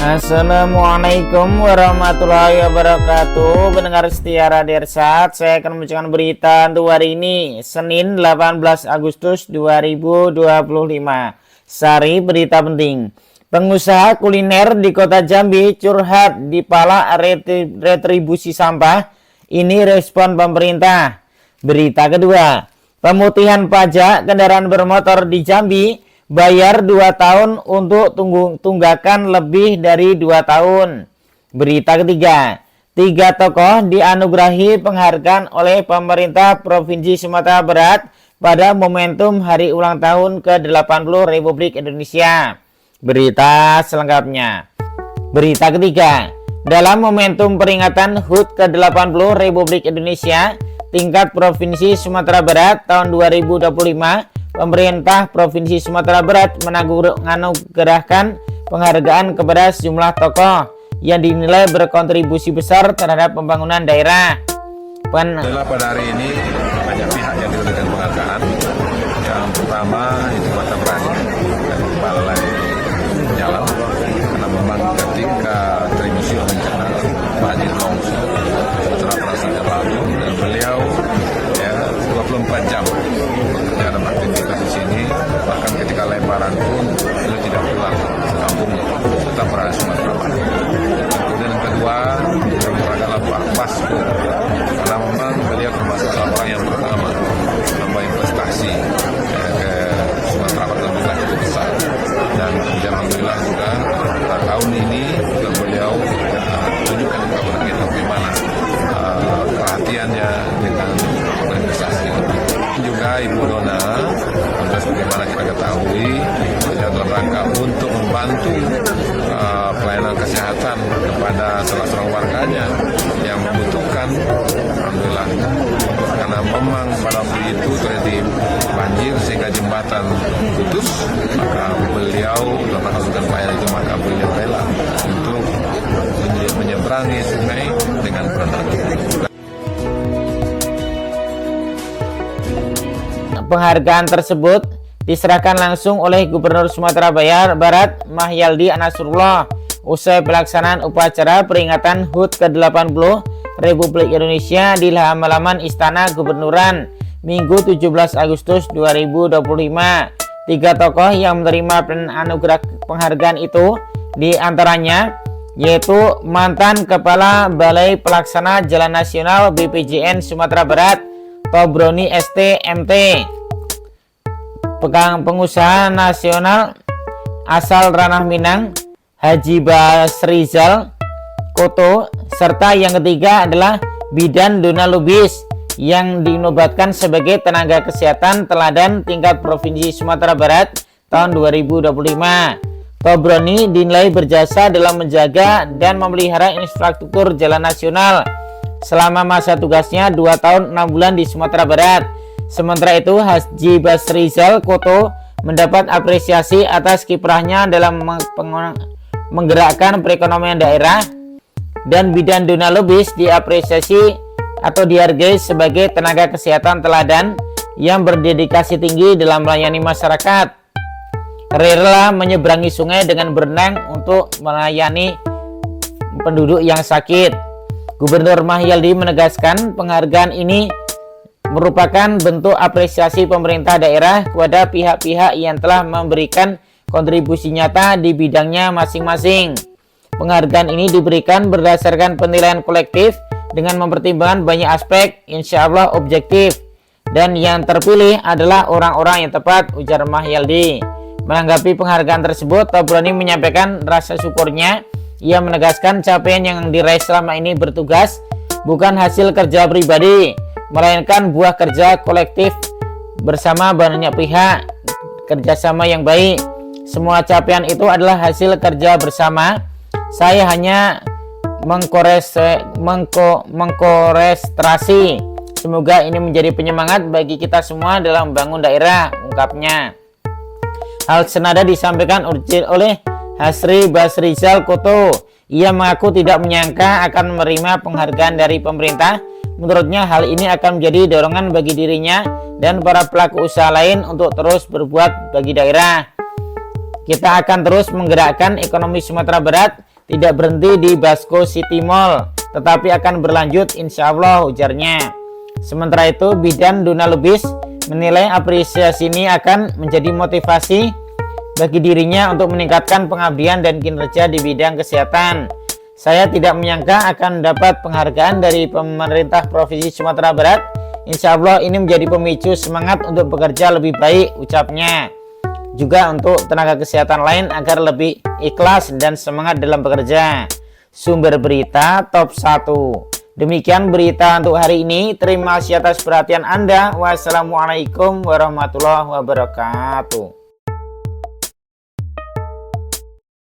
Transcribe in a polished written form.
Assalamualaikum warahmatullahi wabarakatuh. Pendengar setia Radio Irsad, saya akan membacakan berita untuk hari ini, Senin 18 Agustus 2025. Sari berita penting. Pengusaha kuliner di Kota Jambi curhat di pala retribusi sampah. Ini respon pemerintah. Berita kedua, pemutihan pajak kendaraan bermotor di Jambi. Bayar 2 tahun untuk tunggakan lebih dari 2 tahun. Berita ketiga, 3 tokoh dianugerahi penghargaan oleh pemerintah Provinsi Sumatera Barat pada momentum hari ulang tahun ke-80 Republik Indonesia. Berita selengkapnya. Berita ketiga, dalam momentum peringatan HUT ke-80 Republik Indonesia tingkat Provinsi Sumatera Barat tahun 2025, pemerintah Provinsi Sumatera Barat menganugerahkan penghargaan kepada sejumlah tokoh yang dinilai berkontribusi besar terhadap pembangunan daerah. Pada hari ini banyak pihak yang diberikan penghargaan. Yang pertama itu Mata Berani dan Balai Jalan, karena memang ketika tribusi bencana banjir longsor setelah perasaan lalu, dan beliau 24 jam dalam aktivitas di sini, bahkan ketika lebaran pun beliau tidak pulang ke kampungnya, tetap berada di Sumatera Barat. Kemudian yang kedua, beliau adalah Pak Basko, karena memang beliau termasuk orang yang pertama membawa investasi ke Sumatera Barat dan wilayah itu besar. Dan alhamdulillah juga tahun ini juga beliau tunjukkan kepada kita bagaimana perhatiannya dengan investasi. Juga Ibu Dona, sebagaimana kita ketahui, dalam rangka untuk membantu pelayanan kesehatan kepada salah seorang warganya yang membutuhkan. Alhamdulillah, karena memang pada waktu itu terjadi banjir sehingga jembatan putus, maka beliau dalam melakukan pelayanan itu, maka beliau rela untuk menyeberangi sungai dengan berenang. Penghargaan tersebut diserahkan langsung oleh Gubernur Sumatera Barat Mahyaldi Nasrullah usai pelaksanaan upacara peringatan HUT ke-80 Republik Indonesia di halaman Istana Gubernuran Minggu 17 Agustus 2025. 3 tokoh yang menerima anugerah penghargaan itu diantaranya yaitu mantan Kepala Balai Pelaksana Jalan Nasional BPJN Sumatera Barat Tobroni ST.MT, pengusaha nasional asal Ranah Minang Haji Basrizal Koto, serta yang ketiga adalah Bidan Dona Lubis yang dinobatkan sebagai tenaga kesehatan teladan tingkat Provinsi Sumatera Barat tahun 2025. Tobroni dinilai berjasa dalam menjaga dan memelihara infrastruktur jalan nasional selama masa tugasnya 2 tahun 6 bulan di Sumatera Barat. Sementara itu, Haji Basrizal Koto mendapat apresiasi atas kiprahnya dalam menggerakkan perekonomian daerah, dan Bidan Dona Lubis diapresiasi atau dihargai sebagai tenaga kesehatan teladan yang berdedikasi tinggi dalam melayani masyarakat, rela menyeberangi sungai dengan berenang untuk melayani penduduk yang sakit. Gubernur Mahyaldi menegaskan penghargaan ini merupakan bentuk apresiasi pemerintah daerah kepada pihak-pihak yang telah memberikan kontribusi nyata di bidangnya masing-masing. Penghargaan ini diberikan berdasarkan penilaian kolektif dengan mempertimbangkan banyak aspek, insya Allah objektif, dan yang terpilih adalah orang-orang yang tepat, ujar Mahyaldi. Menanggapi penghargaan tersebut, Tobroni menyampaikan rasa syukurnya. Ia menegaskan capaian yang diraih selama ini bertugas bukan hasil kerja pribadi, melainkan buah kerja kolektif bersama banyak pihak, kerjasama yang baik. Semua capaian itu adalah hasil kerja bersama. Saya hanya mengkorestrasi. Semoga ini menjadi penyemangat bagi kita semua dalam membangun daerah, ungkapnya. Hal senada disampaikan oleh Haji Basrizal Koto. Ia mengaku tidak menyangka akan menerima penghargaan dari pemerintah. Menurutnya hal ini akan menjadi dorongan bagi dirinya dan para pelaku usaha lain untuk terus berbuat bagi daerah. Kita akan terus menggerakkan ekonomi Sumatera Barat tidak berhenti di Basco City Mall, tetapi akan berlanjut insya Allah, ujarnya. Sementara itu, Bidan Duna Lubis menilai apresiasi ini akan menjadi motivasi bagi dirinya untuk meningkatkan pengabdian dan kinerja di bidang kesehatan. Saya tidak menyangka akan mendapat penghargaan dari pemerintah Provinsi Sumatera Barat. Insya Allah ini menjadi pemicu semangat untuk bekerja lebih baik, ucapnya. Juga untuk tenaga kesehatan lain agar lebih ikhlas dan semangat dalam bekerja. Sumber berita top 1. Demikian berita untuk hari ini. Terima kasih atas perhatian Anda. Wassalamualaikum warahmatullahi wabarakatuh.